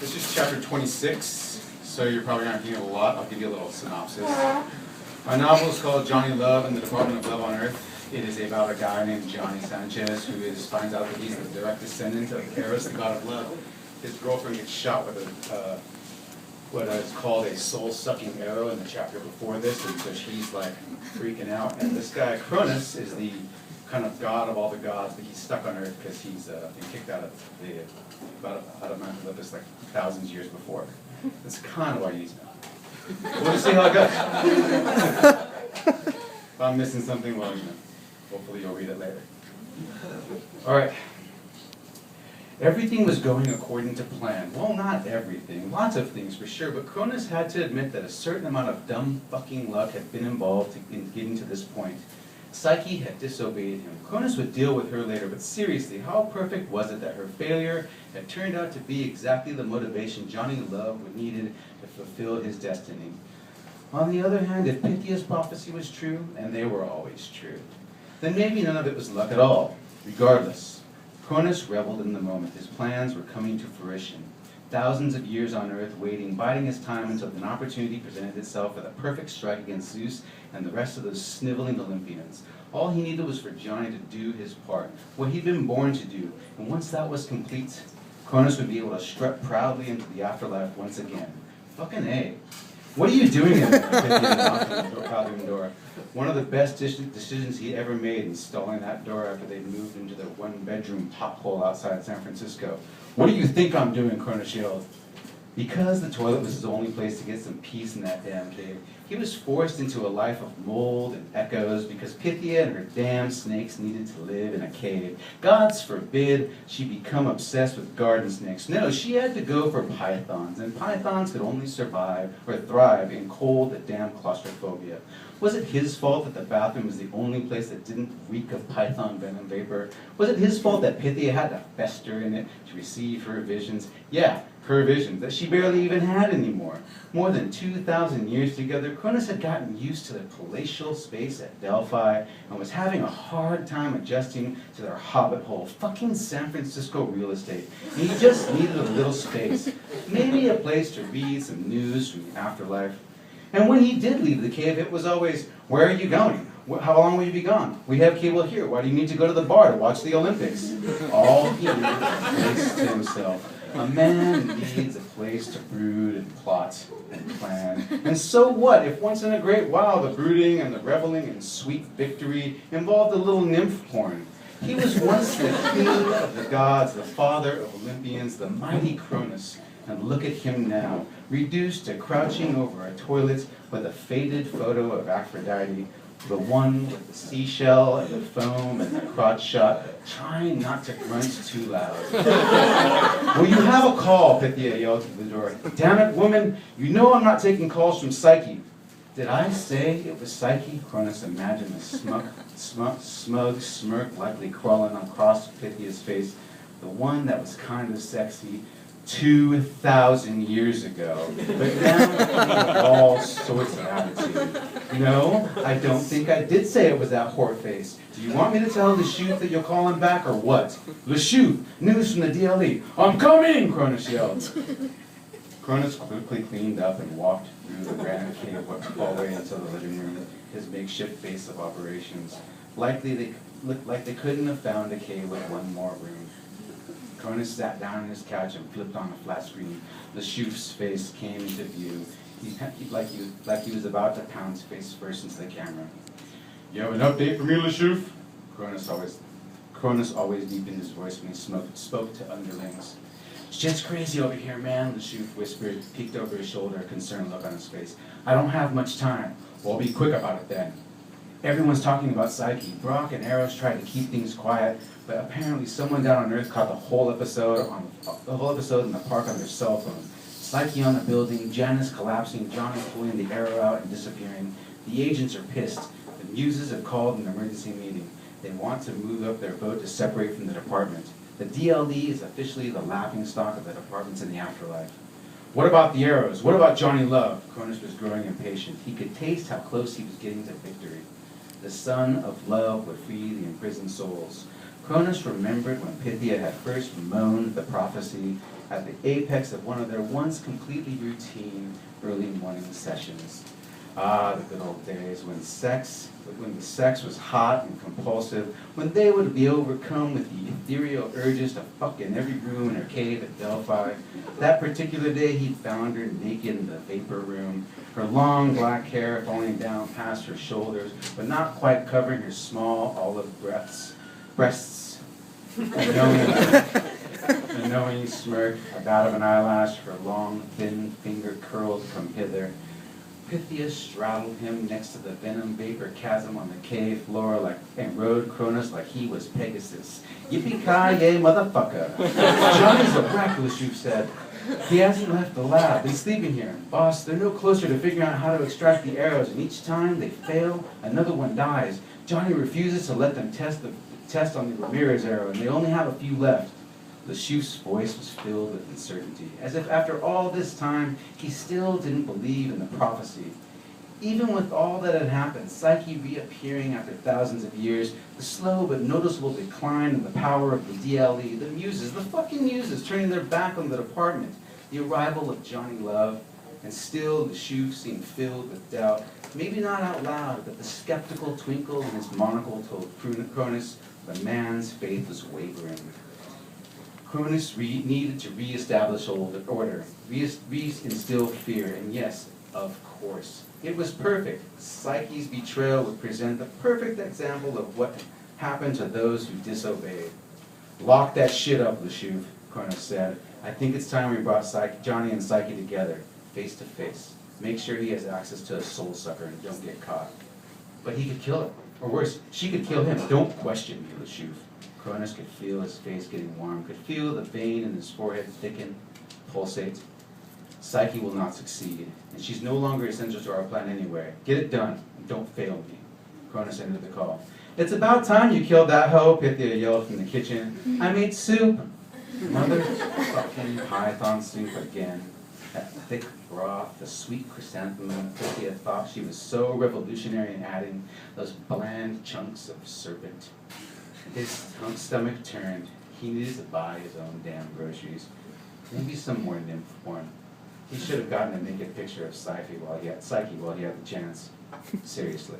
This is chapter 26, so you're probably not getting a lot. I'll give you a little synopsis. My novel is called Johnny Love and the Department of Love on Earth. It is about a guy named Johnny Sanchez who finds out that he's the direct descendant of Eros, the god of love. His girlfriend gets shot with what is called a soul-sucking arrow in the chapter before this, and so she's like freaking out. And this guy, Cronus, is the kind of god of all the gods, but he's stuck on Earth because he's been kicked out of Mount Olympus like thousands of years before. That's kind of why he's not. We'll just see how it goes. If I'm missing something, well, hopefully you'll read it later. All right. Everything was going according to plan. Well, not everything. Lots of things for sure, but Cronus had to admit that a certain amount of dumb fucking luck had been involved in getting to this point. Psyche had disobeyed him. Cronus would deal with her later, but seriously, how perfect was it that her failure had turned out to be exactly the motivation Johnny Love would needed to fulfill his destiny? On the other hand, if Pythia's prophecy was true, and they were always true, then maybe none of it was luck at all. Regardless, Cronus reveled in the moment. His plans were coming to fruition. Thousands of years on Earth waiting, biding his time until an opportunity presented itself for the perfect strike against Zeus and the rest of those sniveling Olympians. All he needed was for Johnny to do his part, what he'd been born to do, and once that was complete, Cronus would be able to strut proudly into the afterlife once again. Fucking A. What are you doing in there? Pythia knocked on the bathroom door. One of the best decisions he ever made, installing that door after they'd moved into their one-bedroom pothole outside San Francisco. What do you think I'm doing, Cronus yelled. Because the toilet was his only place to get some peace in that damn cave, he was forced into a life of mold and echoes because Pythia and her damn snakes needed to live in a cave. Gods forbid she become obsessed with garden snakes. No, she had to go for pythons, and pythons could only survive or thrive in cold and damn claustrophobia. Was it his fault that the bathroom was the only place that didn't reek of python venom vapor? Was it his fault that Pythia had to fester in it to receive her visions? Yeah, her visions that she barely even had anymore. More than 2,000 years together, Cronus had gotten used to their palatial space at Delphi and was having a hard time adjusting to their hobbit hole, fucking San Francisco real estate. And he just needed a little space, maybe a place to read some news from the afterlife. And when he did leave the cave, it was always, where are you going? How long will you be gone? We have cable here. Why do you need to go to the bar to watch the Olympics? All he needed was a place to himself. A man needs a place to brood and plot and plan. And so what if once in a great while the brooding and the reveling in sweet victory involved a little nymph porn? He was once the king of the gods, the father of Olympians, the mighty Cronus. And look at him now, reduced to crouching over a toilet with a faded photo of Aphrodite, the one with the seashell and the foam and the crotch shot, trying not to grunt too loud. Will you have a call? Pythia yelled through the door. Damn it, woman, you know I'm not taking calls from Psyche. Did I say it was Psyche? Cronus imagined a smug smirk likely crawling across Pythia's face, the one that was kind of sexy 2,000 years ago, but now with all sorts of attitude. No, I don't think I did say it was that whore face. Do you want me to tell Lashuf that you'll call him back or what? Lashuf, news from the DLE. I'm coming, Cronus yelled. Cronus quickly cleaned up and walked through the granite cave hallway into the living room, his makeshift base of operations. Likely looked like they couldn't have found a cave with one more room. Cronus sat down on his couch and flipped on a flat screen. Lashuf's face came into view, like he was about to pounce face first into the camera. You have an update for me, Lashuf? Cronus always deepened his voice when he spoke to underlings. Shit's crazy over here, man, Lashuf whispered, peeked over his shoulder, a concerned look on his face. I don't have much time. Well, be quick about it then. Everyone's talking about Psyche. Brock and Eros tried to keep things quiet, but apparently someone down on Earth caught the whole episode in the park on their cell phone. Psyche on the building, Janice collapsing, Johnny pulling the arrow out and disappearing. The agents are pissed. The muses have called an emergency meeting. They want to move up their vote to separate from the department. The DLE is officially the laughingstock of the departments in the afterlife. What about the arrows? What about Johnny Love? Cronus was growing impatient. He could taste how close he was getting to victory. The son of love would free the imprisoned souls. Cronus remembered when Pythia had first moaned the prophecy at the apex of one of their once completely routine early morning sessions. Ah, the good old days when the sex was hot and compulsive, when they would be overcome with the ethereal urges to fuck in every room in her cave at Delphi. That particular day he found her naked in the vapor room, her long black hair falling down past her shoulders, but not quite covering her small olive breasts. A knowing smirk, about of an eyelash, her long, thin finger curls come hither. Pythia straddled him next to the venom vapor chasm on the cave floor and rode Cronus like he was Pegasus. Yippee-ki-yay, motherfucker. Johnny's a wreck, Lashuf said. He hasn't left the lab. Been sleeping here. Boss, they're no closer to figuring out how to extract the arrows, and each time they fail, another one dies. Johnny refuses to let them test on the Ramirez arrow, and they only have a few left. Lashuf's voice was filled with uncertainty, as if after all this time, he still didn't believe in the prophecy. Even with all that had happened, Psyche reappearing after thousands of years, the slow but noticeable decline in the power of the DLE, the muses, the fucking muses turning their back on the department, the arrival of Johnny Love, and still Lashuf seemed filled with doubt, maybe not out loud, but the skeptical twinkle in his monocle told Cronus the man's faith was wavering. Cronus needed to reestablish order, reinstill fear, and yes, of course, it was perfect. Psyche's betrayal would present the perfect example of what happened to those who disobeyed. Lock that shit up, Lashuf, Cronus said. I think it's time we brought Johnny and Psyche together, face to face. Make sure he has access to a soul sucker and don't get caught. But he could kill her. Or worse, she could kill him. Don't question me, Lashuf. Cronus could feel his face getting warm, could feel the vein in his forehead thicken, pulsate. Psyche will not succeed, and she's no longer essential to our plan anyway. Get it done, and don't fail me. Cronus ended the call. It's about time you killed that hoe, Pythia yelled from the kitchen. I made soup. Motherfucking python soup again. That thick broth, the sweet chrysanthemum. Pythia thought she was so revolutionary in adding those bland chunks of serpent. His stomach turned. He needed to buy his own damn groceries. Maybe some more nymph porn. He should have gotten a naked picture of Psyche while he had the chance. Seriously.